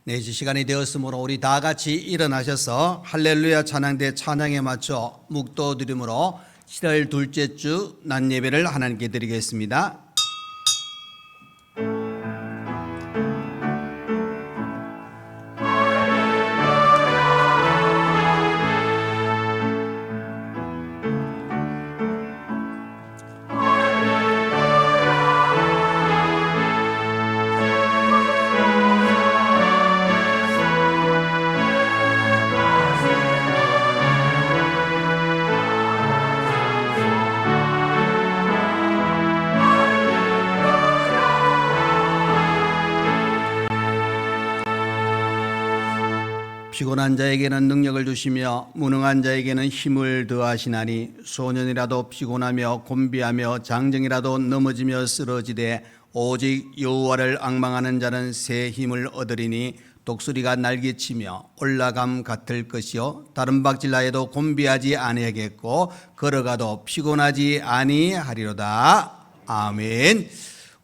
4시 시간이 되었으므로 우리 다 같이 일어나셔서 할렐루야 찬양대 찬양에 맞춰 묵도 드림으로 7월 둘째 주 낮 예배를 하나님께 드리겠습니다. 피곤한 자에게는 능력을 주시며 무능한 자에게는 힘을 더하시나니 소년이라도 피곤하며 곤비하며 장정이라도 넘어지며 쓰러지되 오직 여호와를 앙망하는 자는 새 힘을 얻으리니 독수리가 날개치며 올라감 같을 것이요 다른 박질나에도 곤비하지 아니하겠고 걸어가도 피곤하지 아니하리로다. 아멘.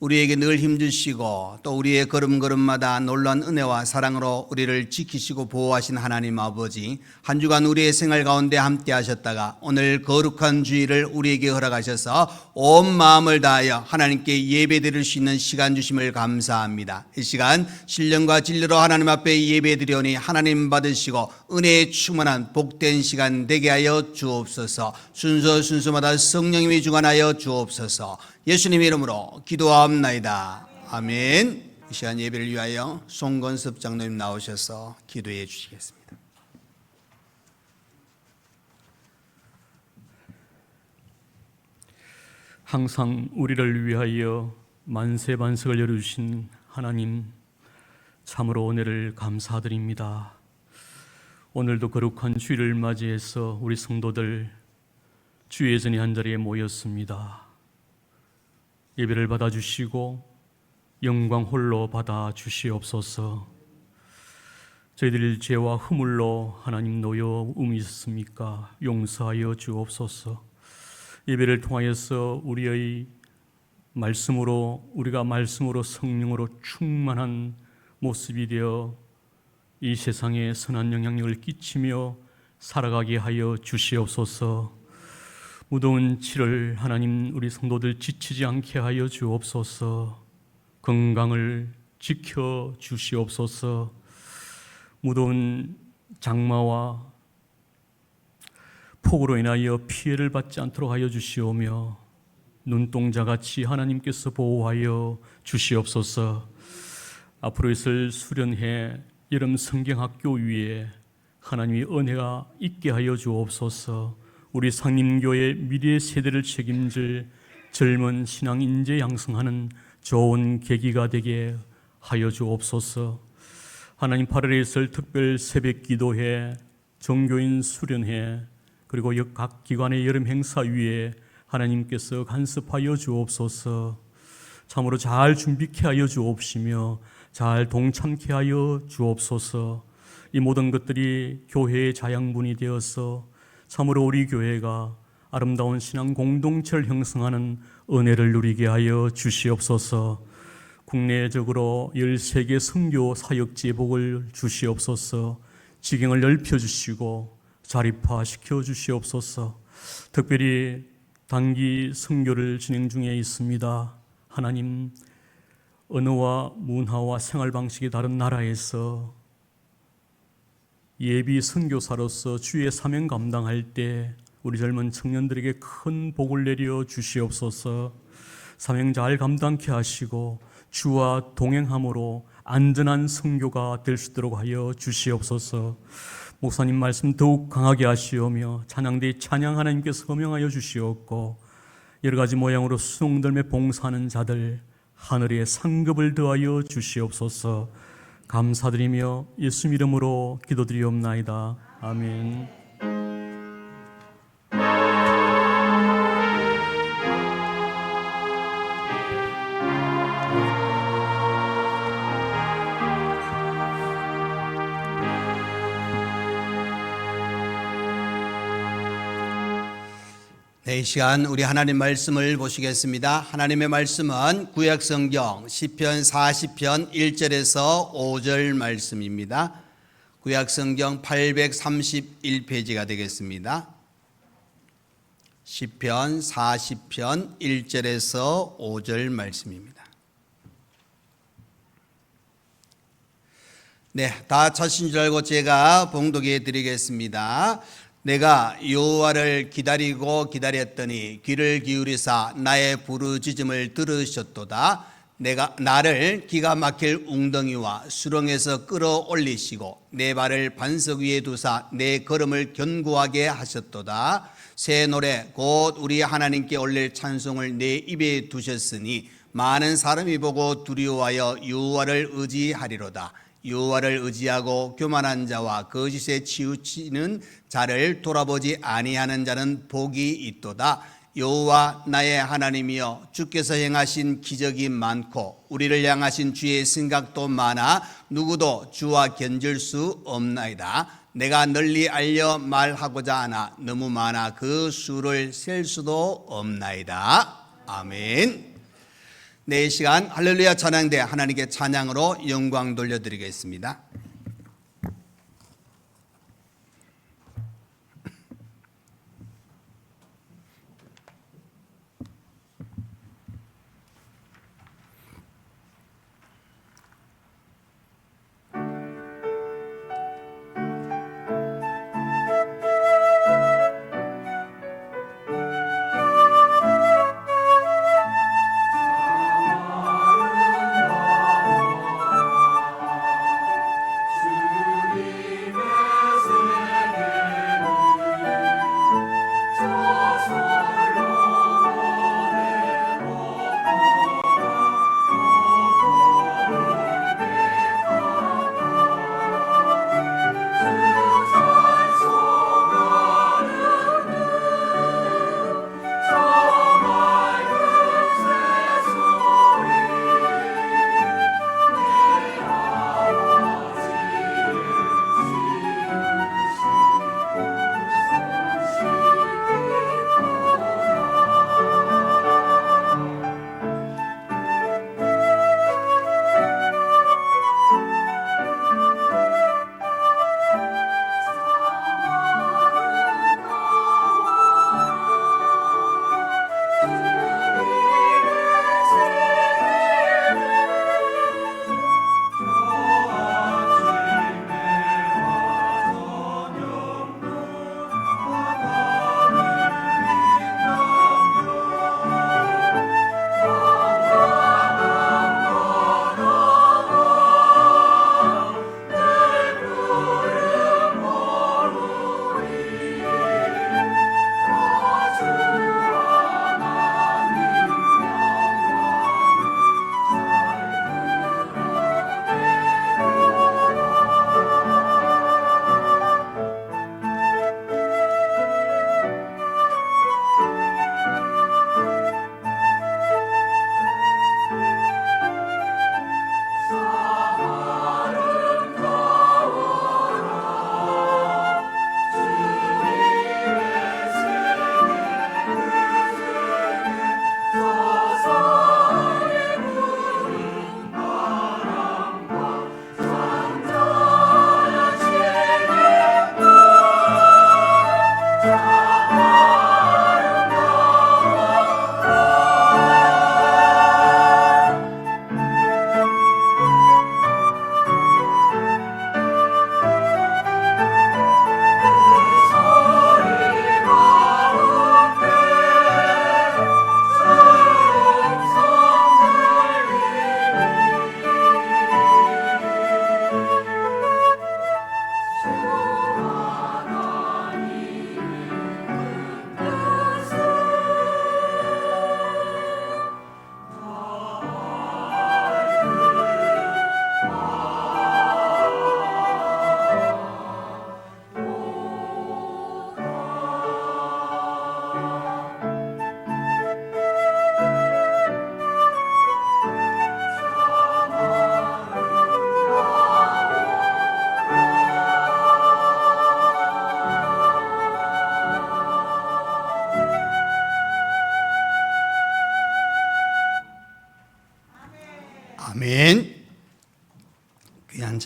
우리에게 늘 힘주시고 또 우리의 걸음걸음마다 놀라운 은혜와 사랑으로 우리를 지키시고 보호하신 하나님 아버지, 한 주간 우리의 생활 가운데 함께 하셨다가 오늘 거룩한 주일을 우리에게 허락하셔서 온 마음을 다하여 하나님께 예배드릴 수 있는 시간 주심을 감사합니다. 이 시간 신령과 진리로 하나님 앞에 예배드리오니 하나님 받으시고 은혜에 충만한 복된 시간 되게 하여 주옵소서. 순서마다 성령님이 주관하여 주옵소서. 예수님 이름으로 기도하옵나이다. 아멘. 이 시간 예배를 위하여 송건섭 장로님 나오셔서 기도해 주시겠습니다. 항상 우리를 위하여 만세반석을 열어주신 하나님, 참으로 은혜를 감사드립니다. 오늘도 거룩한 주일을 맞이해서 우리 성도들 주의 전에 한자리에 모였습니다. 예배를 받아주시고 영광 홀로 받아주시옵소서. 저희들 죄와 허물로 하나님 놓여 움이셨습니까? 용서하여 주옵소서. 예배를 통하여서 우리의 말씀으로, 우리가 말씀으로 성령으로 충만한 모습이 되어 이 세상에 선한 영향력을 끼치며 살아가게 하여 주시옵소서. 무더운 7월 하나님, 우리 성도들 지치지 않게 하여 주옵소서. 건강을 지켜 주시옵소서. 무더운 장마와 폭우로 인하여 피해를 받지 않도록 하여 주시오며 눈동자같이 하나님께서 보호하여 주시옵소서. 앞으로 있을 수련회 여름 성경학교 위에 하나님의 은혜가 있게 하여 주옵소서. 우리 상림교회 미래 세대를 책임질 젊은 신앙 인재 양성하는 좋은 계기가 되게 하여 주옵소서. 하나님, 8월에 있을 특별 새벽 기도회, 종교인 수련회, 그리고 각 기관의 여름 행사 위에 하나님께서 간섭하여 주옵소서. 참으로 잘 준비케 하여 주옵시며 잘 동참케 하여 주옵소서. 이 모든 것들이 교회의 자양분이 되어서 참으로 우리 교회가 아름다운 신앙 공동체를 형성하는 은혜를 누리게 하여 주시옵소서. 국내적으로 13개 선교 사역 제복을 주시옵소서. 지경을 넓혀주시고 자립화시켜 주시옵소서. 특별히 단기 선교를 진행 중에 있습니다. 하나님, 언어와 문화와 생활 방식이 다른 나라에서 예비 선교사로서 주의 사명 감당할 때 우리 젊은 청년들에게 큰 복을 내려 주시옵소서. 사명 잘 감당케 하시고 주와 동행함으로 안전한 선교가 될 수 있도록 하여 주시옵소서. 목사님 말씀 더욱 강하게 하시오며 찬양대 찬양 하나님께서 허명하여 주시옵고 여러 가지 모양으로 수송들매 봉사하는 자들 하늘에 상급을 더하여 주시옵소서. 감사드리며 예수 이름으로 기도드리옵나이다. 아멘. 네, 이 시간 우리 하나님 말씀을 보시겠습니다. 하나님의 말씀은 구약성경 시편 40편 1절에서 5절 말씀입니다. 구약성경 831페이지가 되겠습니다. 시편 40편 1절에서 5절 말씀입니다. 네, 다 찾으신 줄 알고 제가 봉독해 드리겠습니다. 내가 여호와를 기다리고 기다렸더니 귀를 기울이사 나의 부르짖음을 들으셨도다. 내가 나를 기가 막힐 웅덩이와 수렁에서 끌어올리시고 내 발을 반석 위에 두사 내 걸음을 견고하게 하셨도다. 새 노래 곧 우리 하나님께 올릴 찬송을 내 입에 두셨으니 많은 사람이 보고 두려워하여 여호와를 의지하리로다. 여호와를 의지하고 교만한 자와 거짓에 치우치는 자를 돌아보지 아니하는 자는 복이 있도다. 여호와 나의 하나님이여, 주께서 행하신 기적이 많고 우리를 향하신 주의 생각도 많아 누구도 주와 견줄 수 없나이다. 내가 널리 알려 말하고자 하나 너무 많아 그 수를 셀 수도 없나이다. 아멘. 네, 이 시간 할렐루야 찬양대 하나님께 찬양으로 영광 돌려드리겠습니다.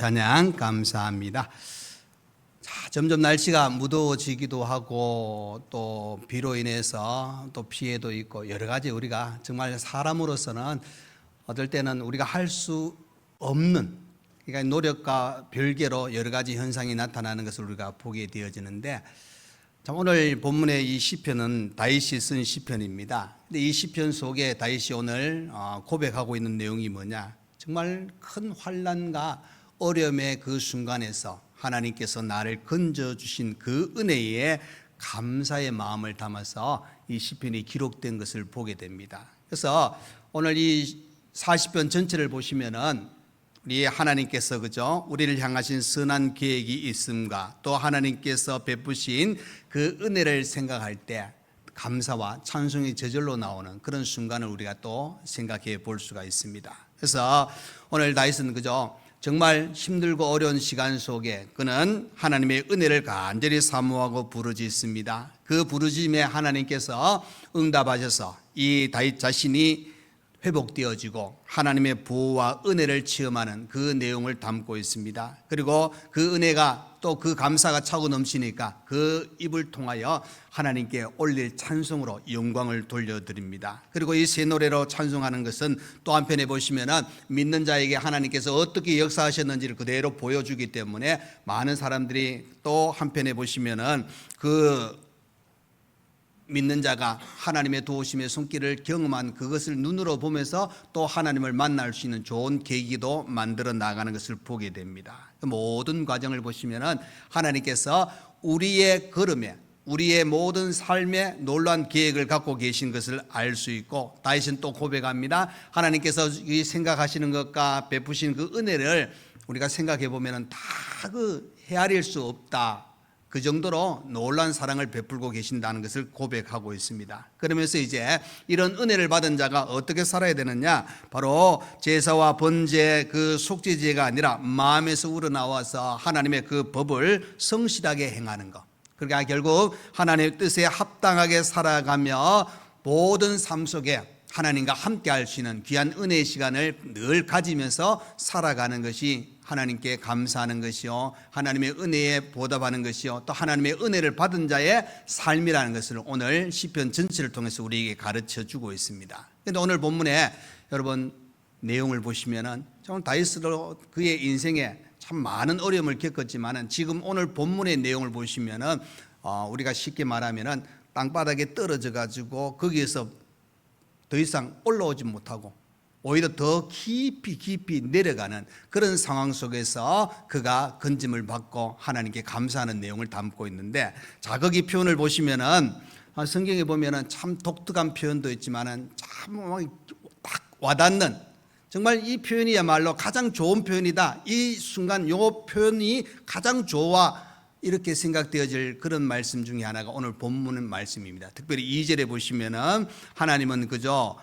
찬양 감사합니다. 자, 점점 날씨가 무더워지기도 하고 또 비로 인해서 또 피해도 있고 여러 가지 우리가 정말 사람으로서는 어떨 때는 우리가 할 수 없는, 그러니까 노력과 별개로 여러 가지 현상이 나타나는 것을 우리가 보게 되어지는데, 자, 오늘 본문의 이 시편은 다윗이 쓴 시편입니다. 근데 이 시편 속에 다윗이 오늘 고백하고 있는 내용이 뭐냐? 정말 큰 환난과 어려움의 그 순간에서 하나님께서 나를 건져주신 그 은혜에 감사의 마음을 담아서 이 시편이 기록된 것을 보게 됩니다. 그래서 오늘 이 40편 전체를 보시면은 우리 하나님께서 그죠? 우리를 향하신 선한 계획이 있음과 또 하나님께서 베푸신 그 은혜를 생각할 때 감사와 찬송이 저절로 나오는 그런 순간을 우리가 또 생각해 볼 수가 있습니다. 그래서 오늘 다윗은 그죠? 정말 힘들고 어려운 시간 속에 그는 하나님의 은혜를 간절히 사모하고 부르짖습니다. 그 부르짖음에 하나님께서 응답하셔서 이 다윗 자신이 회복되어지고 하나님의 보호와 은혜를 체험하는 그 내용을 담고 있습니다. 그리고 그 은혜가 또 그 감사가 차고 넘치니까 그 입을 통하여 하나님께 올릴 찬송으로 영광을 돌려드립니다. 그리고 이 새 노래로 찬송하는 것은 또 한편에 보시면은 믿는 자에게 하나님께서 어떻게 역사하셨는지를 그대로 보여주기 때문에 많은 사람들이 또 한편에 보시면은 그 믿는 자가 하나님의 도우심의 손길을 경험한 그것을 눈으로 보면서 또 하나님을 만날 수 있는 좋은 계기도 만들어 나가는 것을 보게 됩니다. 모든 과정을 보시면은 하나님께서 우리의 걸음에, 우리의 모든 삶에 놀라운 계획을 갖고 계신 것을 알 수 있고, 다윗은 또 고백합니다. 하나님께서 이 생각하시는 것과 베푸신 그 은혜를 우리가 생각해 보면은 다 그 헤아릴 수 없다. 그 정도로 놀라운 사랑을 베풀고 계신다는 것을 고백하고 있습니다. 그러면서 이제 이런 은혜를 받은 자가 어떻게 살아야 되느냐? 바로 제사와 번제, 그 속죄제가 아니라 마음에서 우러나와서 하나님의 그 법을 성실하게 행하는 것. 그러니까 결국 하나님의 뜻에 합당하게 살아가며 모든 삶 속에 하나님과 함께 할 수 있는 귀한 은혜의 시간을 늘 가지면서 살아가는 것이 하나님께 감사하는 것이요, 하나님의 은혜에 보답하는 것이요, 또 하나님의 은혜를 받은 자의 삶이라는 것을 오늘 시편 전체를 통해서 우리에게 가르쳐 주고 있습니다. 그런데 오늘 본문에 여러분 내용을 보시면은 정말 다윗으로 그의 인생에 참 많은 어려움을 겪었지만은 지금 오늘 본문의 내용을 보시면은 우리가 쉽게 말하면은 땅바닥에 떨어져 가지고 거기에서 더 이상 올라오지 못하고 오히려 더 깊이 내려가는 그런 상황 속에서 그가 건짐을 받고 하나님께 감사하는 내용을 담고 있는데, 자, 거기 표현을 보시면은 성경에 보면은 참 독특한 표현도 있지만은 참 딱 와닿는, 정말 이 표현이야말로 가장 좋은 표현이다, 이 순간 요 표현이 가장 좋아, 이렇게 생각되어질 그런 말씀 중에 하나가 오늘 본문 말씀입니다. 특별히 2절에 보시면은 하나님은 그저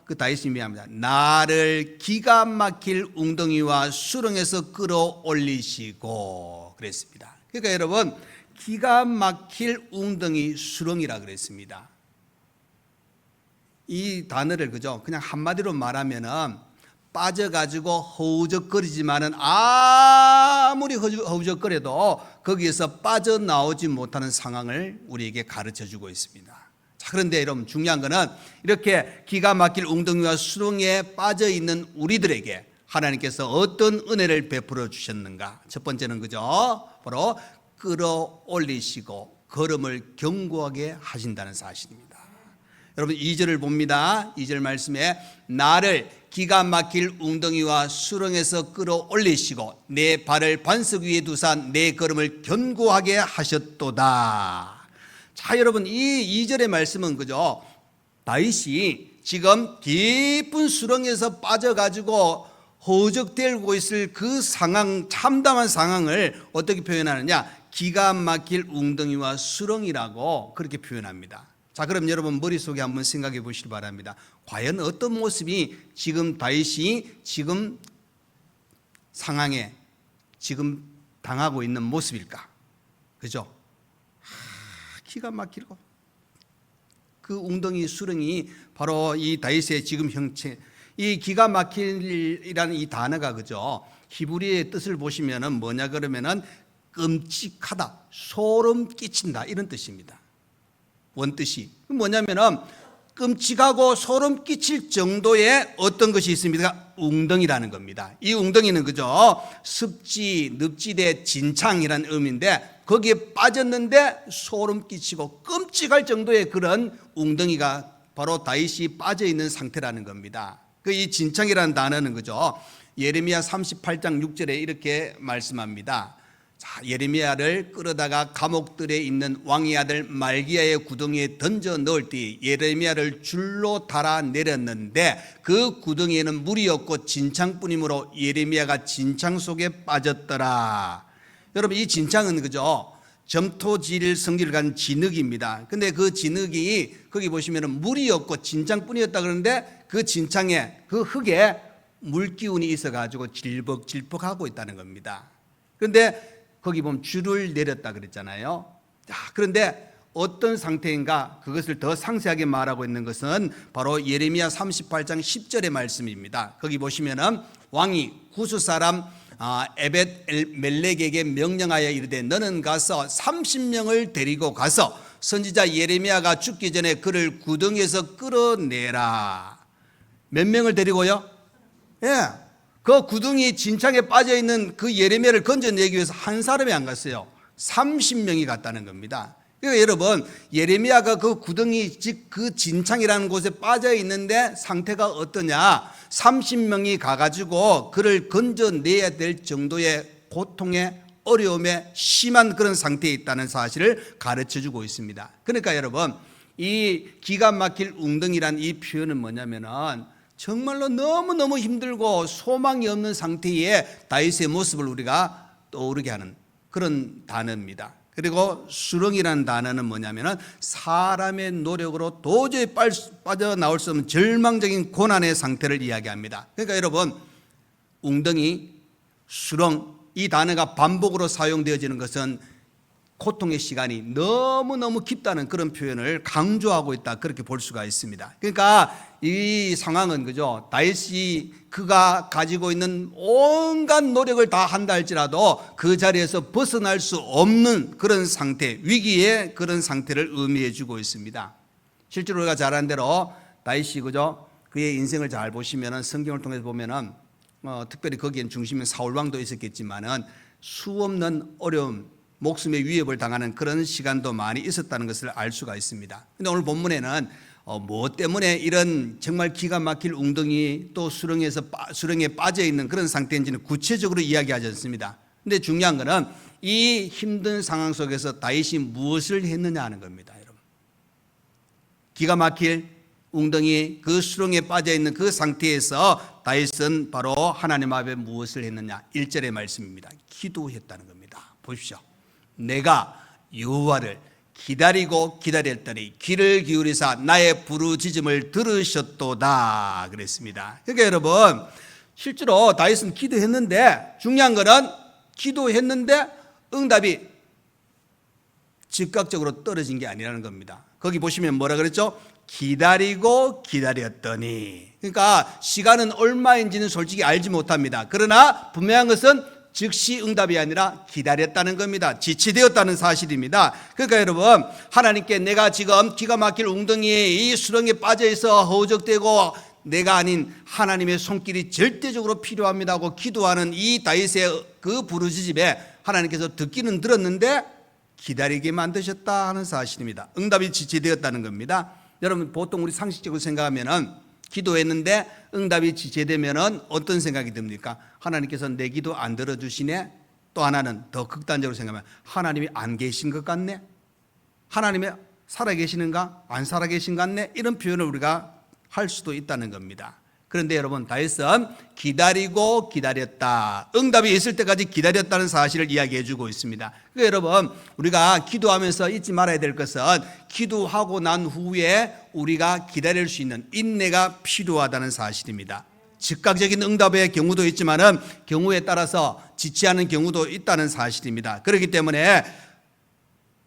그 다윗이 미합니다. 나를 기가 막힐 웅덩이와 수렁에서 끌어올리시고 그랬습니다. 그러니까 여러분, 기가 막힐 웅덩이 수렁이라 그랬습니다. 이 단어를 그냥 한마디로 말하면은 빠져가지고 허우적거리지만은 아무리 허우적거려도 거기에서 빠져나오지 못하는 상황을 우리에게 가르쳐주고 있습니다. 자, 그런데 여러분 중요한 거는 이렇게 기가 막힐 웅덩이와 수렁에 빠져있는 우리들에게 하나님께서 어떤 은혜를 베풀어 주셨는가? 첫 번째는 그죠? 바로 끌어올리시고 걸음을 견고하게 하신다는 사실입니다. 여러분 2절을 봅니다. 2절 말씀에 나를 기가 막힐 웅덩이와 수렁에서 끌어올리시고 내 발을 반석 위에 두사 내 걸음을 견고하게 하셨도다. 자, 여러분 이 2절의 말씀은 그죠? 다윗이 지금 깊은 수렁에서 빠져가지고 허우적대고 있을 그 상황, 참담한 상황을 어떻게 표현하느냐? 기가 막힐 웅덩이와 수렁이라고 그렇게 표현합니다. 자, 그럼 여러분 머릿속에 한번 생각해 보시기 바랍니다. 과연 어떤 모습이 지금 다윗이 지금 상황에 지금 당하고 있는 모습일까? 그죠? 기가 막히고 그 웅덩이 수렁이 바로 이 다윗의 지금 형체, 이 기가 막힐이라는 이 단어가 그죠? 히브리의 뜻을 보시면은 뭐냐 그러면은 끔찍하다, 소름 끼친다 이런 뜻입니다. 원뜻이 뭐냐면은 끔찍하고 소름 끼칠 정도의 어떤 것이 있습니까? 웅덩이라는 겁니다. 이 웅덩이는 그죠? 습지, 늪지대, 진창이라는 의미인데 거기에 빠졌는데 소름 끼치고 끔찍할 정도의 그런 웅덩이가 바로 다윗이 빠져 있는 상태라는 겁니다. 그 이 진창이라는 단어는 그죠? 예레미야 38장 6절에 이렇게 말씀합니다. 자, 예레미야를 끌어다가 감옥들에 있는 왕의 아들 말기야의 구덩이에 던져 넣을 때 예레미야를 줄로 달아 내렸는데 그 구덩이에는 물이 없고 진창뿐이므로 예레미야가 진창 속에 빠졌더라. 여러분, 이 진창은 그죠? 점토질 성질을 가진 진흙입니다. 근데 그 진흙이 거기 보시면은 물이 없고 진창뿐이었다 그러는데 그 진창에 그 흙에 물기운이 있어가지고 질퍽질퍽하고 있다는 겁니다. 그런데 거기 보면 줄을 내렸다 그랬잖아요. 자, 그런데 어떤 상태인가 그것을 더 상세하게 말하고 있는 것은 바로 예레미야 38장 10절의 말씀입니다. 거기 보시면은 왕이 구스 사람 에벳 멜렉에게 명령하여 이르되 너는 가서 30명을 데리고 가서 선지자 예레미야가 죽기 전에 그를 구덩이에서 끌어내라. 몇 명을 데리고요? 예. 그 구덩이 진창에 빠져 있는 그 예레미야를 건져내기 위해서 한 사람이 안 갔어요. 30명이 갔다는 겁니다. 그러니까 여러분, 예레미야가 그 구덩이 즉 그 진창이라는 곳에 빠져 있는데 상태가 어떠냐? 30명이 가가지고 그를 건져내야 될 정도의 고통에 어려움에 심한 그런 상태에 있다는 사실을 가르쳐주고 있습니다. 그러니까 여러분, 이 기가 막힐 웅덩이란 이 표현은 뭐냐면은 정말로 너무너무 힘들고 소망이 없는 상태의 다윗의 모습을 우리가 떠오르게 하는 그런 단어입니다. 그리고 수렁이라는 단어는 뭐냐면은 사람의 노력으로 도저히 빠져나올 수 없는 절망적인 고난의 상태를 이야기합니다. 그러니까 여러분, 웅덩이, 수렁 이 단어가 반복으로 사용되어지는 것은 고통의 시간이 너무너무 깊다는 그런 표현을 강조하고 있다, 그렇게 볼 수가 있습니다. 그러니까 이 상황은 그죠? 다윗이 그가 가지고 있는 온갖 노력을 다 한다 할지라도 그 자리에서 벗어날 수 없는 그런 상태, 위기의 그런 상태를 의미해 주고 있습니다. 실제로 우리가 잘 아는 대로 다윗이 그죠? 그의 인생을 잘 보시면은 성경을 통해서 보면은 특별히 거기엔 중심인 사울 왕도 있었겠지만은 수 없는 어려움, 목숨의 위협을 당하는 그런 시간도 많이 있었다는 것을 알 수가 있습니다. 그런데 오늘 본문에는 무엇 때문에 이런 정말 기가 막힐 웅덩이 또 수렁에 빠져 있는 그런 상태인지는 구체적으로 이야기하지 않습니다. 그런데 중요한 것은 이 힘든 상황 속에서 다윗이 무엇을 했느냐 하는 겁니다. 여러분, 기가 막힐 웅덩이 그 수렁에 빠져 있는 그 상태에서 다윗은 바로 하나님 앞에 무엇을 했느냐, 1절의 말씀입니다. 기도했다는 겁니다. 보십시오. 내가 여호와를 기다리고 기다렸더니 귀를 기울이사 나의 부르짖음을 들으셨도다 그랬습니다. 그러니까 여러분, 실제로 다윗은 기도했는데 중요한 것은 기도했는데 응답이 즉각적으로 떨어진 게 아니라는 겁니다. 거기 보시면 뭐라 그랬죠? 기다리고 기다렸더니. 그러니까 시간은 얼마인지는 솔직히 알지 못합니다. 그러나 분명한 것은 즉시 응답이 아니라 기다렸다는 겁니다. 지체되었다는 사실입니다. 그러니까 여러분, 하나님께 내가 지금 기가 막힐 웅덩이에 이 수렁에 빠져 있어 허우적대고 내가 아닌 하나님의 손길이 절대적으로 필요합니다 하고 기도하는 이 다윗의 그 부르짖음에 하나님께서 듣기는 들었는데 기다리게 만드셨다 하는 사실입니다. 응답이 지체되었다는 겁니다. 여러분, 보통 우리 상식적으로 생각하면은 기도했는데 응답이 지체되면은 어떤 생각이 듭니까? 하나님께서 내 기도 안 들어주시네? 또 하나는 더 극단적으로 생각하면 하나님이 안 계신 것 같네? 하나님이 살아계시는가? 안 살아계신 것 같네? 이런 표현을 우리가 할 수도 있다는 겁니다. 그런데 여러분, 다윗은 기다리고 기다렸다, 응답이 있을 때까지 기다렸다는 사실을 이야기해 주고 있습니다. 그러니까 여러분, 우리가 기도하면서 잊지 말아야 될 것은 기도하고 난 후에 우리가 기다릴 수 있는 인내가 필요하다는 사실입니다. 즉각적인 응답의 경우도 있지만은 경우에 따라서 지체하는 경우도 있다는 사실입니다. 그렇기 때문에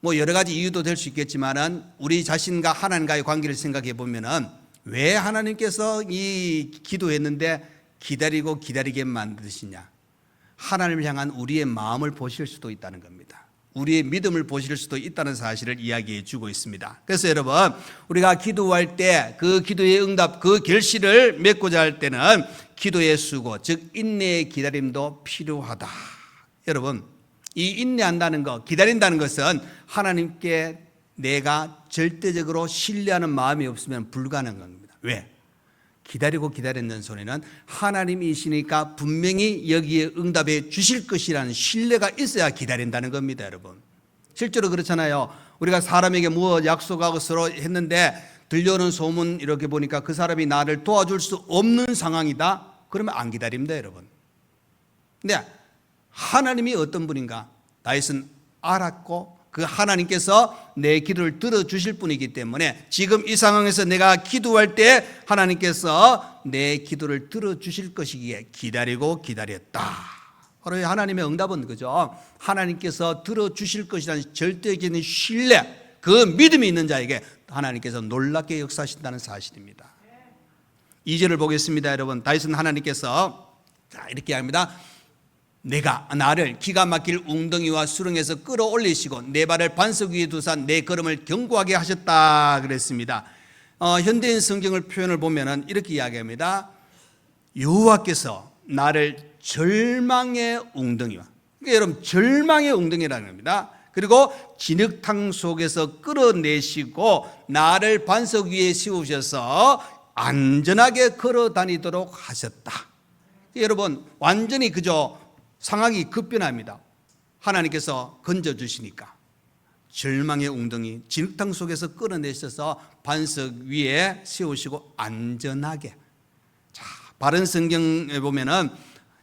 뭐 여러 가지 이유도 될 수 있겠지만은 우리 자신과 하나님과의 관계를 생각해 보면은 왜 하나님께서 이 기도했는데 기다리고 기다리게 만드시냐? 하나님을 향한 우리의 마음을 보실 수도 있다는 겁니다. 우리의 믿음을 보실 수도 있다는 사실을 이야기해 주고 있습니다. 그래서 여러분, 우리가 기도할 때 그 기도의 응답, 그 결실을 맺고자 할 때는 기도의 수고, 즉 인내의 기다림도 필요하다. 여러분, 이 인내한다는 것, 기다린다는 것은 하나님께 내가 절대적으로 신뢰하는 마음이 없으면 불가능한 겁니다. 왜? 기다리고 기다렸는 소리는 하나님이시니까 분명히 여기에 응답해 주실 것이라는 신뢰가 있어야 기다린다는 겁니다, 여러분. 실제로 그렇잖아요. 우리가 사람에게 무엇 약속하고 서로 했는데 들려오는 소문 이렇게 보니까 그 사람이 나를 도와줄 수 없는 상황이다. 그러면 안 기다립니다, 여러분. 근데 하나님이 어떤 분인가? 다윗은 알았고 그 하나님께서 내 기도를 들어주실 분이기 때문에 지금 이 상황에서 내가 기도할 때 하나님께서 내 기도를 들어주실 것이기에 기다리고 기다렸다. 바로 하나님의 응답은 그죠? 하나님께서 들어주실 것이라는 절대적인 신뢰, 그 믿음이 있는 자에게 하나님께서 놀랍게 역사하신다는 사실입니다. 2절을 보겠습니다, 여러분. 다윗은 하나님께서 이렇게 합니다. 내가 나를 기가 막힐 웅덩이와 수렁에서 끌어올리시고 내 발을 반석 위에 두사 내 걸음을 견고하게 하셨다 그랬습니다. 현대인 성경을 표현을 보면은 이렇게 이야기합니다. 여호와께서 나를 절망의 웅덩이와, 그러니까 여러분 절망의 웅덩이라는 겁니다. 그리고 진흙탕 속에서 끌어내시고 나를 반석 위에 세우셔서 안전하게 걸어 다니도록 하셨다. 여러분 완전히 그저 상황이 급변합니다. 하나님께서 건져주시니까 절망의 웅덩이 진흙탕 속에서 끌어내셔서 반석 위에 세우시고 안전하게. 자, 바른 성경에 보면은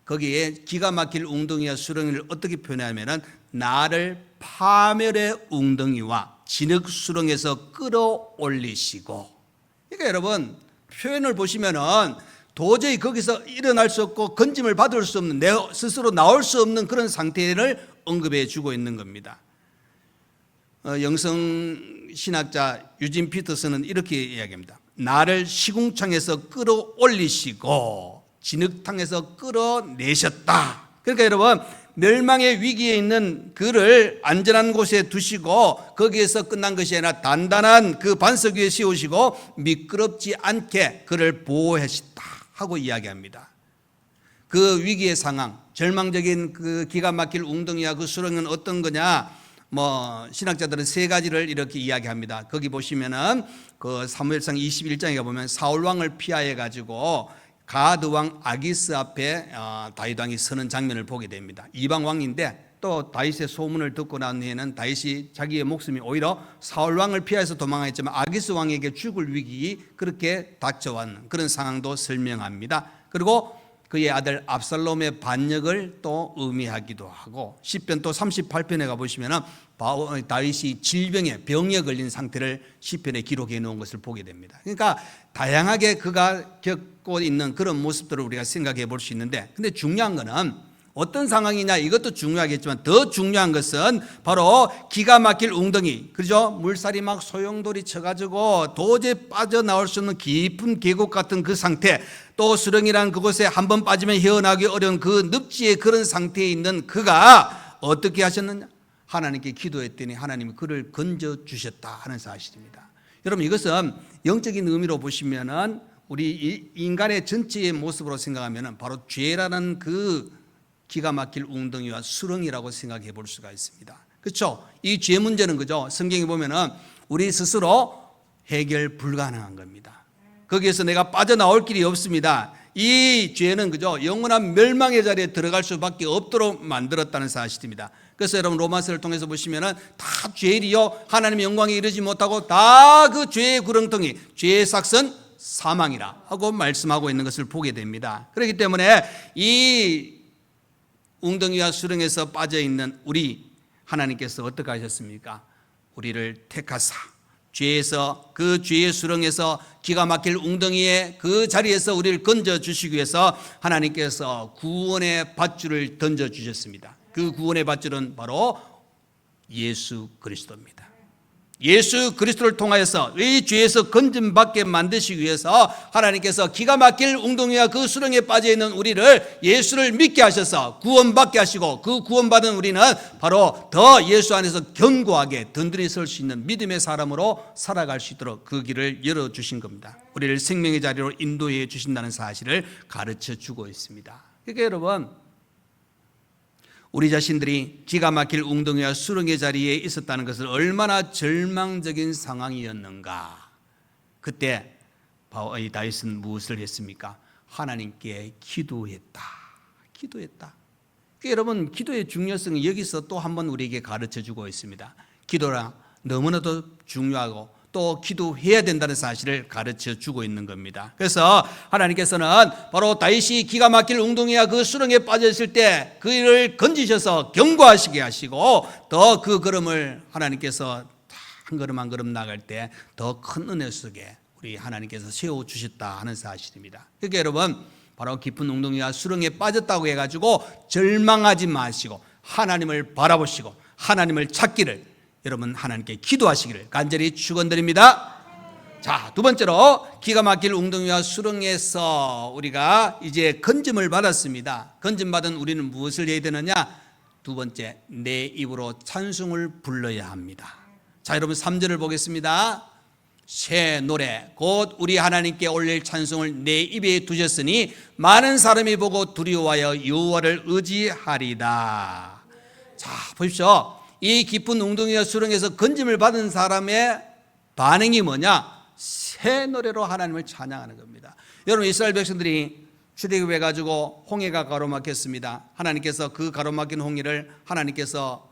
거기에 기가 막힐 웅덩이와 수렁이를 어떻게 표현하면은 나를 파멸의 웅덩이와 진흙 수렁에서 끌어올리시고. 그러니까 여러분 표현을 보시면은 도저히 거기서 일어날 수 없고 건짐을 받을 수 없는, 내 스스로 나올 수 없는 그런 상태를 언급해 주고 있는 겁니다. 영성신학자 유진 피터슨은 이렇게 이야기합니다. 나를 시궁창에서 끌어올리시고 진흙탕에서 끌어내셨다. 그러니까 여러분 멸망의 위기에 있는 그를 안전한 곳에 두시고 거기에서 끝난 것이 아니라 단단한 그 반석 위에 세우시고 미끄럽지 않게 그를 보호하셨다 하고 이야기합니다. 그 위기의 상황, 절망적인 그 기가 막힐 웅덩이와 그 수렁은 어떤 거냐? 신학자들은 세 가지를 이렇게 이야기합니다. 거기 보시면은 그 사무엘상 21장에 보면 사울 왕을 피하여 가지고 가드 왕 아기스 앞에 다윗 왕이 서는 장면을 보게 됩니다. 이방 왕인데 또 다윗의 소문을 듣고 난 후에는 다윗이 자기의 목숨이 오히려 사울 왕을 피해서 도망했지만 아기스 왕에게 죽을 위기 그렇게 닥쳐왔는 그런 상황도 설명합니다. 그리고 그의 아들 압살롬의 반역을 또 의미하기도 하고 시편 또 38편에 가보시면 다윗이 질병에 병에 걸린 상태를 시편에 기록해 놓은 것을 보게 됩니다. 그러니까 다양하게 그가 겪고 있는 그런 모습들을 우리가 생각해 볼 수 있는데, 근데 중요한 거는 어떤 상황이냐 이것도 중요하겠지만 더 중요한 것은 바로 기가 막힐 웅덩이, 그죠? 물살이 막 소용돌이 쳐가지고 도저히 빠져나올 수 없는 깊은 계곡 같은 그 상태, 또 수렁이란 그곳에 한번 빠지면 헤어나기 어려운 그 늪지의 그런 상태에 있는 그가 어떻게 하셨느냐? 하나님께 기도했더니 하나님이 그를 건져주셨다 하는 사실입니다. 여러분 이것은 영적인 의미로 보시면은 우리 인간의 전체의 모습으로 생각하면은 바로 죄라는 그 기가 막힐 웅덩이와 수렁이라고 생각해 볼 수가 있습니다. 그렇죠? 이 죄 문제는 그죠? 성경에 보면은 우리 스스로 해결 불가능한 겁니다. 거기에서 내가 빠져나올 길이 없습니다. 이 죄는 그죠? 영원한 멸망의 자리에 들어갈 수밖에 없도록 만들었다는 사실입니다. 그래서 여러분 로마서를 통해서 보시면은 다 죄리요 하나님의 영광에 이르지 못하고 다 그 죄의 구렁텅이, 죄의 삭선 사망이라 하고 말씀하고 있는 것을 보게 됩니다. 그렇기 때문에 이 웅덩이와 수렁에서 빠져있는 우리 하나님께서 어떻게 하셨습니까? 우리를 택하사 죄에서 그 죄의 수렁에서 기가 막힐 웅덩이의 그 자리에서 우리를 건져주시기 위해서 하나님께서 구원의 밧줄을 던져주셨습니다. 그 구원의 밧줄은 바로 예수 그리스도입니다. 예수 그리스도를 통하여서 이 죄에서 건짐받게 만드시기 위해서 하나님께서 기가 막힐 웅덩이와 그 수렁에 빠져있는 우리를 예수를 믿게 하셔서 구원받게 하시고, 그 구원받은 우리는 바로 더 예수 안에서 견고하게 든든히 설 수 있는 믿음의 사람으로 살아갈 수 있도록 그 길을 열어주신 겁니다. 우리를 생명의 자리로 인도해 주신다는 사실을 가르쳐 주고 있습니다. 그러니까 여러분, 우리 자신들이 기가 막힐 웅덩이와 수렁의 자리에 있었다는 것을 얼마나 절망적인 상황이었는가. 그때 다윗은 무엇을 했습니까? 하나님께 기도했다. 여러분, 기도의 중요성은 여기서 또 한 번 우리에게 가르쳐 주고 있습니다. 기도라 너무나도 중요하고 또 기도해야 된다는 사실을 가르쳐 주고 있는 겁니다. 그래서 하나님께서는 바로 다윗이 기가 막힐 웅덩이와 그 수렁에 빠졌을 때 그를 건지셔서 견고하시게 하시고, 더 그 걸음을 하나님께서 한 걸음 한 걸음 나갈 때 더 큰 은혜 속에 우리 하나님께서 세워주셨다 하는 사실입니다. 그러니까 여러분, 바로 깊은 웅덩이와 수렁에 빠졌다고 해가지고 절망하지 마시고 하나님을 바라보시고 하나님을 찾기를, 여러분 하나님께 기도하시기를 간절히 축원드립니다. 자, 두 번째로 기가 막힐 웅덩이와 수렁에서 우리가 이제 건짐을 받았습니다. 건짐받은 우리는 무엇을 해야 되느냐? 두 번째, 내 입으로 찬송을 불러야 합니다. 자, 여러분 3절을 보겠습니다. 새 노래 곧 우리 하나님께 올릴 찬송을 내 입에 두셨으니 많은 사람이 보고 두려워하여 여호와를 의지하리다. 자, 보십시오. 이 깊은 웅덩이와 수렁에서 건짐을 받은 사람의 반응이 뭐냐? 새 노래로 하나님을 찬양하는 겁니다. 여러분, 이스라엘 백성들이 출애굽해 가지고 홍해가 가로막혔습니다. 하나님께서 그 가로막힌 홍해를 하나님께서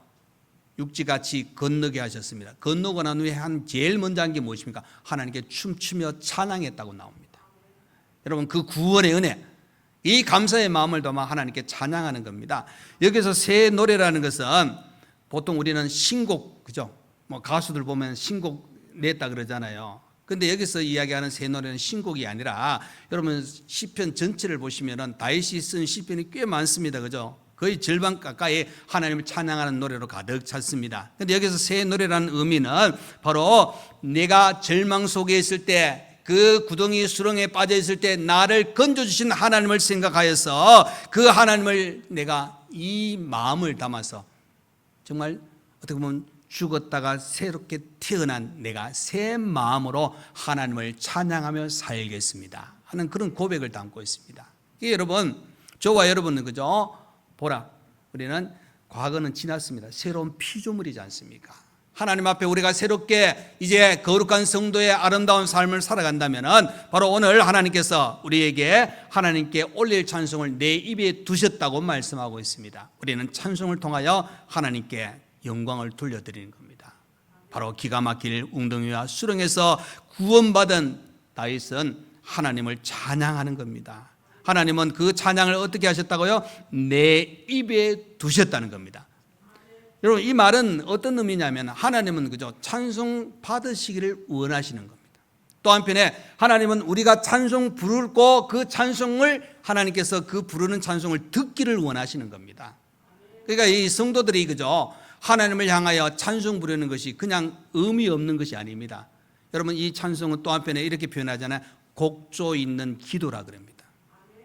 육지같이 건너게 하셨습니다. 건너고 난 후에 한 제일 먼저 한 게 무엇입니까? 하나님께 춤추며 찬양했다고 나옵니다. 여러분, 그 구원의 은혜, 이 감사의 마음을 담아 하나님께 찬양하는 겁니다. 여기서 새 노래라는 것은 보통 우리는 신곡, 그죠? 뭐 가수들 보면 신곡 냈다 그러잖아요. 근데 여기서 이야기하는 새 노래는 신곡이 아니라, 여러분 시편 전체를 보시면은 다윗이 쓴 시편이 꽤 많습니다. 그죠? 거의 절반 가까이 하나님을 찬양하는 노래로 가득 찼습니다. 근데 여기서 새 노래라는 의미는 바로 내가 절망 속에 있을 때, 그 구덩이 수렁에 빠져 있을 때 나를 건져주신 하나님을 생각하여서 그 하나님을 내가 이 마음을 담아서 정말 어떻게 보면 죽었다가 새롭게 태어난 내가 새 마음으로 하나님을 찬양하며 살겠습니다 하는 그런 고백을 담고 있습니다. 여러분, 저와 여러분은 그죠? 보라, 우리는 과거는 지났습니다. 새로운 피조물이지 않습니까? 하나님 앞에 우리가 새롭게 이제 거룩한 성도의 아름다운 삶을 살아간다면 바로 오늘 하나님께서 우리에게 하나님께 올릴 찬송을 내 입에 두셨다고 말씀하고 있습니다. 우리는 찬송을 통하여 하나님께 영광을 돌려드리는 겁니다. 바로 기가 막힐 웅덩이와 수렁에서 구원받은 다윗은 하나님을 찬양하는 겁니다. 하나님은 그 찬양을 어떻게 하셨다고요? 내 입에 두셨다는 겁니다. 여러분, 이 말은 어떤 의미냐면 하나님은 그죠? 찬송 받으시기를 원하시는 겁니다. 또 한편에 하나님은 우리가 찬송 부르고 그 찬송을 하나님께서 그 부르는 찬송을 듣기를 원하시는 겁니다. 그러니까 이 성도들이 그죠? 하나님을 향하여 찬송 부르는 것이 그냥 의미 없는 것이 아닙니다. 여러분, 이 찬송은 또 한편에 이렇게 표현하잖아요. 곡조 있는 기도라 그럽니다.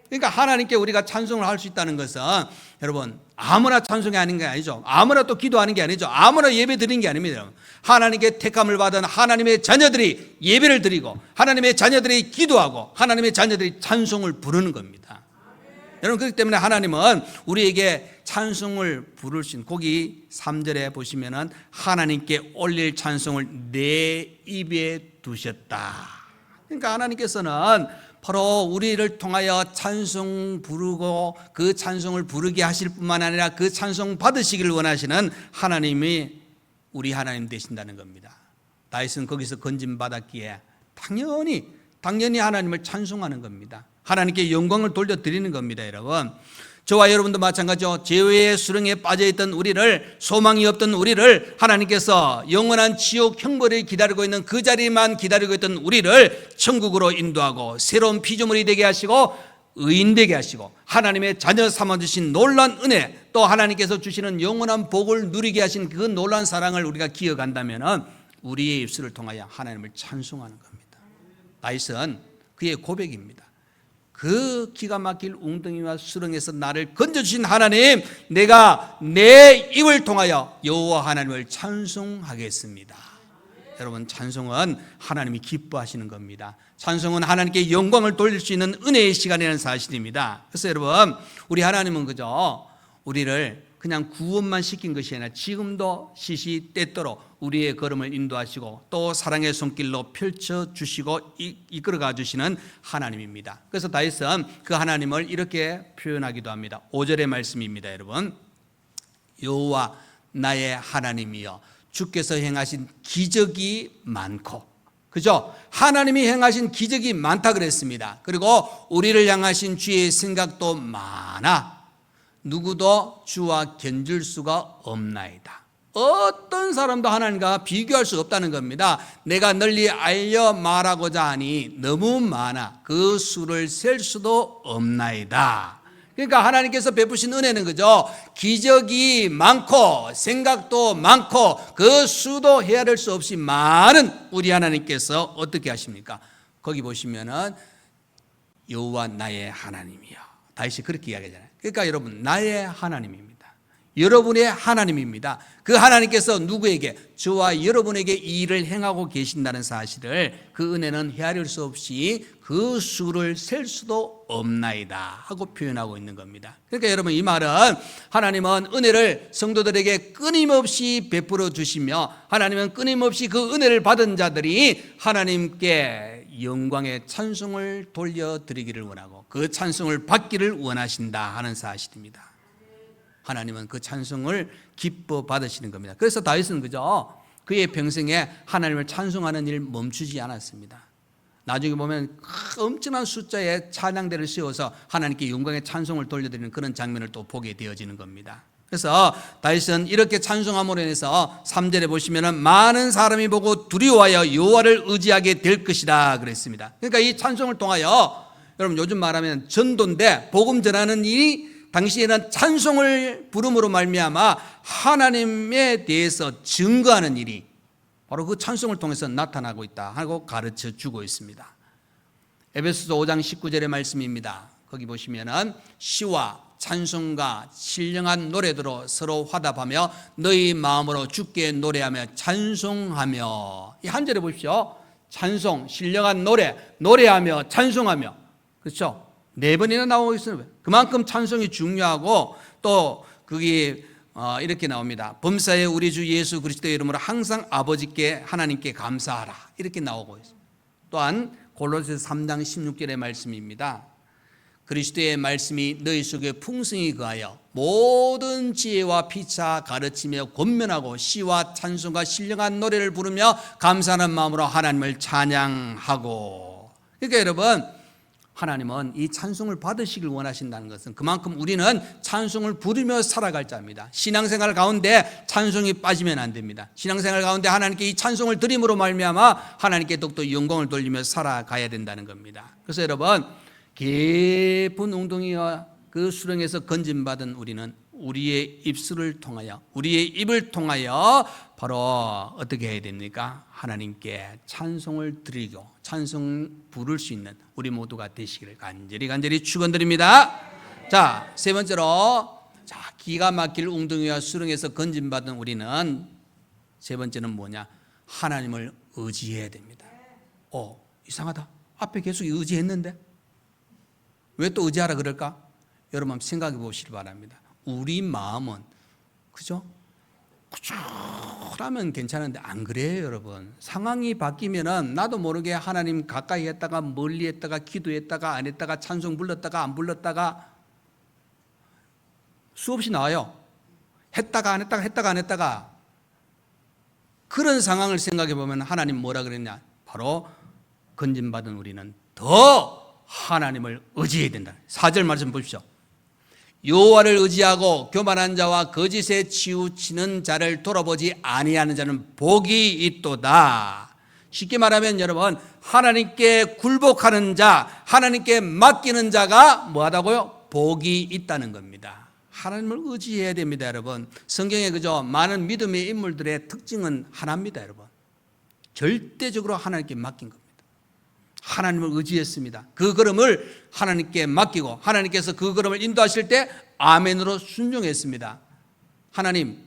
그러니까 하나님께 우리가 찬송을 할 수 있다는 것은 여러분 아무나 찬송이 아닌 게 아니죠. 아무나 또 기도하는 게 아니죠. 아무나 예배 드리는 게 아닙니다. 하나님께 택함을 받은 하나님의 자녀들이 예배를 드리고 하나님의 자녀들이 기도하고 하나님의 자녀들이 찬송을 부르는 겁니다. 여러분, 그렇기 때문에 하나님은 우리에게 찬송을 부를 수 있는, 거기 3절에 보시면은 하나님께 올릴 찬송을 내 입에 두셨다. 그러니까 하나님께서는 바로 우리를 통하여 찬송 부르고 그 찬송을 부르게 하실 뿐만 아니라 그 찬송 받으시기를 원하시는 하나님이 우리 하나님 되신다는 겁니다. 다윗은 거기서 건짐받았기에 당연히 하나님을 찬송하는 겁니다. 하나님께 영광을 돌려드리는 겁니다. 여러분, 저와 여러분도 마찬가지죠. 죄의 수렁에 빠져있던 우리를, 소망이 없던 우리를 하나님께서 영원한 지옥 형벌을 기다리고 있는 그 자리만 기다리고 있던 우리를 천국으로 인도하고 새로운 피조물이 되게 하시고 의인 되게 하시고 하나님의 자녀 삼아주신 놀라운 은혜, 또 하나님께서 주시는 영원한 복을 누리게 하신 그 놀라운 사랑을 우리가 기억한다면 우리의 입술을 통하여 하나님을 찬송하는 겁니다. 다윗은 그의 고백입니다. 그 기가 막힐 웅덩이와 수렁에서 나를 건져주신 하나님, 내가 내 입을 통하여 여호와 하나님을 찬송하겠습니다. 여러분, 찬송은 하나님이 기뻐하시는 겁니다. 찬송은 하나님께 영광을 돌릴 수 있는 은혜의 시간이라는 사실입니다. 그래서 여러분, 우리 하나님은 그저 우리를 그냥 구원만 시킨 것이 아니라 지금도 시시때때로 우리의 걸음을 인도하시고 또 사랑의 손길로 펼쳐주시고 이끌어가 주시는 하나님입니다. 그래서 다윗은 그 하나님을 이렇게 표현하기도 합니다. 5절의 말씀입니다. 여러분, 여호와 나의 하나님이여 주께서 행하신 기적이 많고, 그죠? 하나님이 행하신 기적이 많다 그랬습니다. 그리고 우리를 향하신 주의 생각도 많아 누구도 주와 견줄 수가 없나이다. 어떤 사람도 하나님과 비교할 수 없다는 겁니다. 내가 널리 알려 말하고자 하니 너무 많아 그 수를 셀 수도 없나이다. 그러니까 하나님께서 베푸신 은혜는 그죠? 기적이 많고 생각도 많고 그 수도 헤아릴 수 없이 많은 우리 하나님께서 어떻게 하십니까? 거기 보시면은 여호와 나의 하나님이여. 다윗이 그렇게 이야기하잖아요. 그러니까 여러분, 나의 하나님입니다. 여러분의 하나님입니다. 그 하나님께서 누구에게? 저와 여러분에게 이 일을 행하고 계신다는 사실을, 그 은혜는 헤아릴 수 없이 그 수를 셀 수도 없나이다 하고 표현하고 있는 겁니다. 그러니까 여러분, 이 말은 하나님은 은혜를 성도들에게 끊임없이 베풀어 주시며 하나님은 끊임없이 그 은혜를 받은 자들이 하나님께 영광의 찬송을 돌려드리기를 원하고 그 찬송을 받기를 원하신다 하는 사실입니다. 하나님은 그 찬송을 기뻐 받으시는 겁니다. 그래서 다윗은 그저 그의 평생에 하나님을 찬송하는 일 멈추지 않았습니다. 나중에 보면 엄청난 숫자의 찬양대를 세워서 하나님께 영광의 찬송을 돌려드리는 그런 장면을 또 보게 되어지는 겁니다. 그래서 다윗은 이렇게 찬송함으로 인해서 3절에 보시면 많은 사람이 보고 두려워하여 여호와를 의지하게 될 것이다 그랬습니다. 그러니까 이 찬송을 통하여, 여러분 요즘 말하면 전도인데, 복음 전하는 일이 당시에는 찬송을 부름으로 말미암아 하나님에 대해서 증거하는 일이 바로 그 찬송을 통해서 나타나고 있다 하고 가르쳐 주고 있습니다. 에베소서 5장 19절의 말씀입니다. 거기 보시면은 시와 찬송과 신령한 노래들로 서로 화답하며 너희 마음으로 주께 노래하며 찬송하며. 이 한 절에 보십시오. 찬송, 신령한 노래, 노래하며 찬송하며. 그렇죠? 4번이나 나오고 있어요. 그만큼 찬송이 중요하고, 또 그게 이렇게 나옵니다. 범사에 우리 주 예수 그리스도의 이름으로 항상 아버지께 하나님께 감사하라 이렇게 나오고 있습니다. 또한 골로새서 3장 16절의 말씀입니다. 그리스도의 말씀이 너희 속에 풍성히 거하여 모든 지혜와 피차 가르치며 권면하고 시와 찬송과 신령한 노래를 부르며 감사하는 마음으로 하나님을 찬양하고. 그러니까 여러분, 하나님은 이 찬송을 받으시길 원하신다는 것은 그만큼 우리는 찬송을 부르며 살아갈 자입니다. 신앙생활 가운데 찬송이 빠지면 안 됩니다. 신앙생활 가운데 하나님께 이 찬송을 드림으로 말미암아 하나님께 더욱더 영광을 돌리며 살아가야 된다는 겁니다. 그래서 여러분, 깊은 웅덩이와 그 수렁에서 건짐받은 우리는 우리의 입술을 통하여, 우리의 입을 통하여 바로 어떻게 해야 됩니까? 하나님께 찬송을 드리고 찬송 부를 수 있는 우리 모두가 되시기를 간절히 축원드립니다. 자, 세 번째로, 기가 막힐 웅덩이와 수렁에서 건짐받은 우리는 세 번째는 뭐냐? 하나님을 의지해야 됩니다. 이상하다. 앞에 계속 의지했는데 왜 또 의지하라 그럴까? 여러분 한번 생각해 보시기 바랍니다. 우리 마음은, 그죠? 그러면 괜찮은데 안 그래요, 여러분. 상황이 바뀌면은 나도 모르게 하나님 가까이 했다가 멀리 했다가 기도했다가 안 했다가 찬송 불렀다가 안 불렀다가 수없이 나와요. 했다가 안 했다가 했다가 안 했다가. 그런 상황을 생각해 보면 하나님 뭐라 그랬냐? 바로 건짐받은 우리는 더 하나님을 의지해야 된다. 4절 말씀 보십시오. 여호와를 의지하고 교만한 자와 거짓에 치우치는 자를 돌아보지 아니하는 자는 복이 있도다. 쉽게 말하면 여러분, 하나님께 굴복하는 자, 하나님께 맡기는 자가 뭐하다고요? 복이 있다는 겁니다. 하나님을 의지해야 됩니다, 여러분. 성경에 그저 많은 믿음의 인물들의 특징은 하나입니다, 여러분. 절대적으로 하나님께 맡긴 겁니다. 하나님을 의지했습니다. 그 걸음을 하나님께 맡기고 하나님께서 그 걸음을 인도하실 때 아멘으로 순종했습니다. 하나님,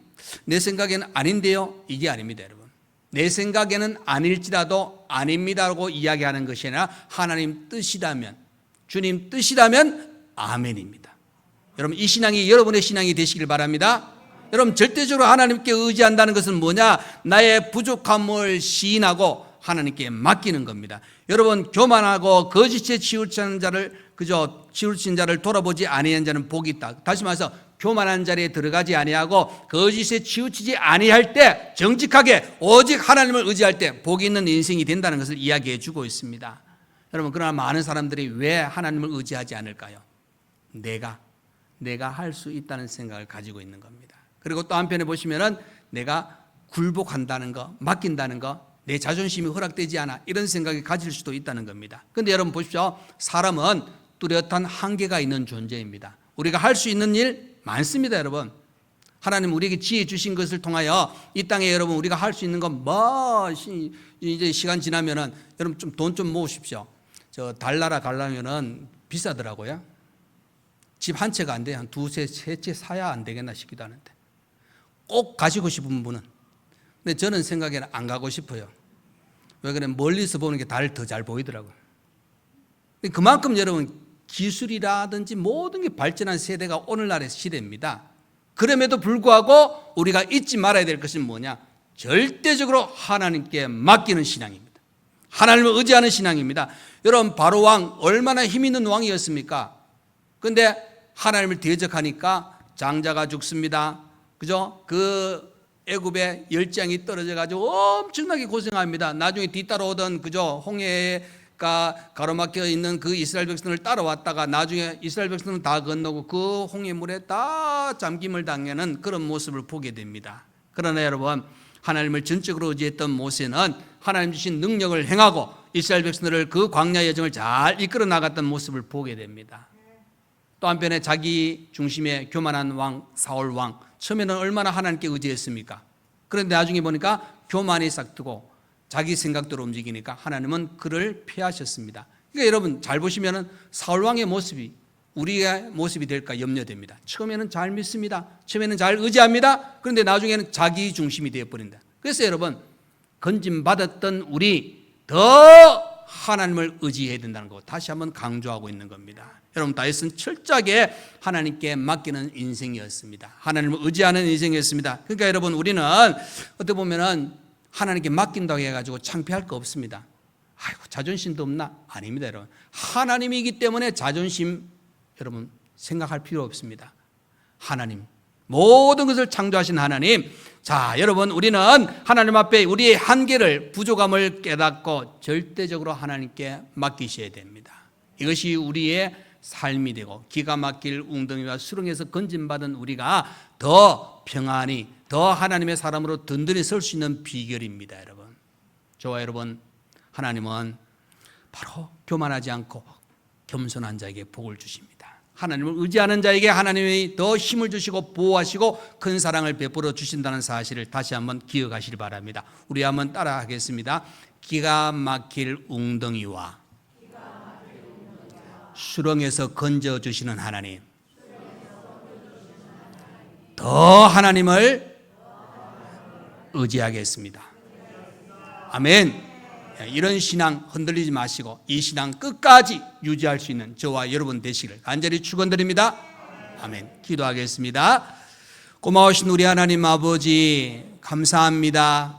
내 생각에는 아닌데요. 이게 아닙니다, 여러분. 내 생각에는 아닐지라도 아닙니다라고 이야기하는 것이 아니라 하나님 뜻이라면, 주님 뜻이라면 아멘입니다. 여러분, 이 신앙이 여러분의 신앙이 되시길 바랍니다. 여러분, 절대적으로 하나님께 의지한다는 것은 뭐냐? 나의 부족함을 시인하고 하나님께 맡기는 겁니다. 여러분, 교만하고 거짓에 치우친 자를 돌아보지 아니한 자는 복이 있다. 다시 말해서 교만한 자리에 들어가지 아니하고 거짓에 치우치지 아니할 때, 정직하게 오직 하나님을 의지할 때 복이 있는 인생이 된다는 것을 이야기해 주고 있습니다. 여러분, 그러나 많은 사람들이 왜 하나님을 의지하지 않을까요? 내가 할 수 있다는 생각을 가지고 있는 겁니다. 그리고 또 한편에 보시면은 내가 굴복한다는 거, 맡긴다는 거, 내 자존심이 허락되지 않아, 이런 생각이 가질 수도 있다는 겁니다. 그런데 여러분 보십시오. 사람은 뚜렷한 한계가 있는 존재입니다. 우리가 할 수 있는 일 많습니다, 여러분. 하나님 우리에게 지혜 주신 것을 통하여 이 땅에 여러분 우리가 할 수 있는 건 이제 시간 지나면은 여러분 좀 돈 좀 모으십시오. 저 달나라 가려면은 비싸더라고요. 집 한 채가 안 돼. 한 두세, 세 채 사야 안 되겠나 싶기도 하는데. 꼭 가시고 싶은 분은. 근데 저는 생각에는 안 가고 싶어요. 왜 그래? 멀리서 보는 게 달 더 잘 보이더라고요. 그만큼 여러분 기술이라든지 모든 게 발전한 세대가 오늘날의 시대입니다. 그럼에도 불구하고 우리가 잊지 말아야 될 것은 뭐냐? 절대적으로 하나님께 맡기는 신앙입니다. 하나님을 의지하는 신앙입니다. 여러분, 바로 왕 얼마나 힘 있는 왕이었습니까? 그런데 하나님을 대적하니까 장자가 죽습니다. 그죠? 그 애굽의 열장이 떨어져 가지고 엄청나게 고생합니다. 나중에 뒤따라오던 그죠? 홍해가 가로막혀 있는 그 이스라엘 백성을 따라왔다가 나중에 이스라엘 백성은 다 건너고 그 홍해물에 다 잠김을 당하는 그런 모습을 보게 됩니다. 그러나 여러분, 하나님을 전적으로 의지했던 모세는 하나님 주신 능력을 행하고 이스라엘 백성들을 그 광야 여정을 잘 이끌어 나갔던 모습을 보게 됩니다. 또 한편에 자기 중심의 교만한 왕 사울 왕, 처음에는 얼마나 하나님께 의지했습니까? 그런데 나중에 보니까 교만이 싹트고 자기 생각대로 움직이니까 하나님은 그를 피하셨습니다. 그러니까 여러분 잘 보시면은 사울 왕의 모습이 우리의 모습이 될까 염려됩니다. 처음에는 잘 믿습니다. 처음에는 잘 의지합니다. 그런데 나중에는 자기 중심이 되어버린다. 그래서 여러분, 건짐받았던 우리 더 하나님을 의지해야 된다는 거 다시 한번 강조하고 있는 겁니다. 여러분, 다윗은 철저하게 하나님께 맡기는 인생이었습니다. 하나님을 의지하는 인생이었습니다. 그러니까 여러분, 우리는 어떻게 보면은 하나님께 맡긴다고 해가지고 창피할 거 없습니다. 아이고, 자존심도 없나? 아닙니다, 여러분. 하나님이기 때문에 자존심 여러분 생각할 필요 없습니다. 하나님, 모든 것을 창조하신 하나님. 자, 여러분, 우리는 하나님 앞에 우리의 한계를, 부족함을 깨닫고 절대적으로 하나님께 맡기셔야 됩니다. 이것이 우리의 삶이 되고 기가 막힐 웅덩이와 수렁에서 건짐받은 우리가 더 평안히, 더 하나님의 사람으로 든든히 설 수 있는 비결입니다, 여러분. 저와 여러분, 하나님은 바로 교만하지 않고 겸손한 자에게 복을 주십니다. 하나님을 의지하는 자에게 하나님이 더 힘을 주시고 보호하시고 큰 사랑을 베풀어 주신다는 사실을 다시 한번 기억하시기 바랍니다. 우리 한번 따라 하겠습니다. 기가 막힐 웅덩이와 수렁에서 건져주시는 하나님, 더 하나님을 의지하겠습니다. 아멘. 이런 신앙 흔들리지 마시고 이 신앙 끝까지 유지할 수 있는 저와 여러분 되시기를 간절히 축원드립니다. 아멘. 기도하겠습니다. 고마우신 우리 하나님 아버지, 감사합니다.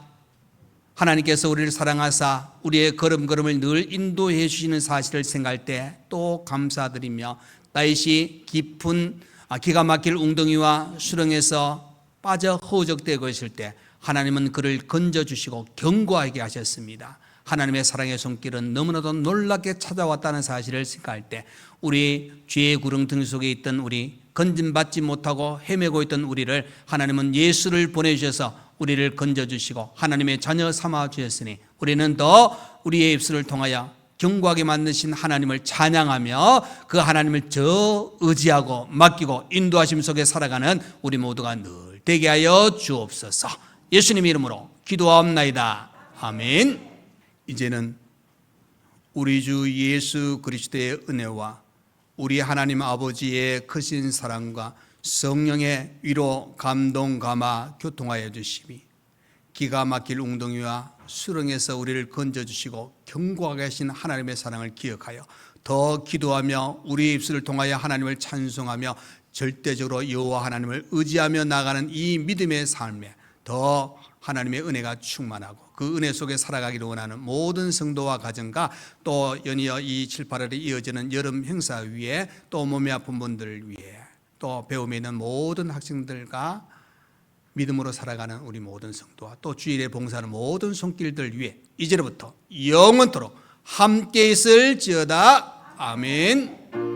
하나님께서 우리를 사랑하사 우리의 걸음걸음을 늘 인도해 주시는 사실을 생각할 때 또 감사드리며, 다윗이 깊은 기가 막힐 웅덩이와 수렁에서 빠져 허우적대고 있을 때 하나님은 그를 건져주시고 견고하게 하셨습니다. 하나님의 사랑의 손길은 너무나도 놀랍게 찾아왔다는 사실을 생각할 때 우리 죄의 구렁텅이 속에 있던 우리, 건짐받지 못하고 헤매고 있던 우리를 하나님은 예수를 보내주셔서 우리를 건져주시고 하나님의 자녀 삼아주셨으니 우리는 더 우리의 입술을 통하여 견고하게 만드신 하나님을 찬양하며 그 하나님을 저 의지하고 맡기고 인도하심 속에 살아가는 우리 모두가 늘 되게 하여 주옵소서. 예수님 이름으로 기도하옵나이다. 아멘. 이제는 우리 주 예수 그리스도의 은혜와 우리 하나님 아버지의 크신 사랑과 성령의 위로 감동 감화 교통하여 주심이 기가 막힐 웅덩이와 수렁에서 우리를 건져주시고 견고하게 하신 하나님의 사랑을 기억하여 더 기도하며 우리 입술을 통하여 하나님을 찬송하며 절대적으로 여호와 하나님을 의지하며 나가는 이 믿음의 삶에 더 하나님의 은혜가 충만하고 그 은혜 속에 살아가기를 원하는 모든 성도와 가정과 또 연이어 이 7, 8월에 이어지는 여름 행사 위에 또 몸이 아픈 분들 위해 또 배움에 있는 모든 학생들과 믿음으로 살아가는 우리 모든 성도와 또 주일에 봉사하는 모든 손길들 위해 이제로부터 영원토록 함께 있을지어다. 아멘.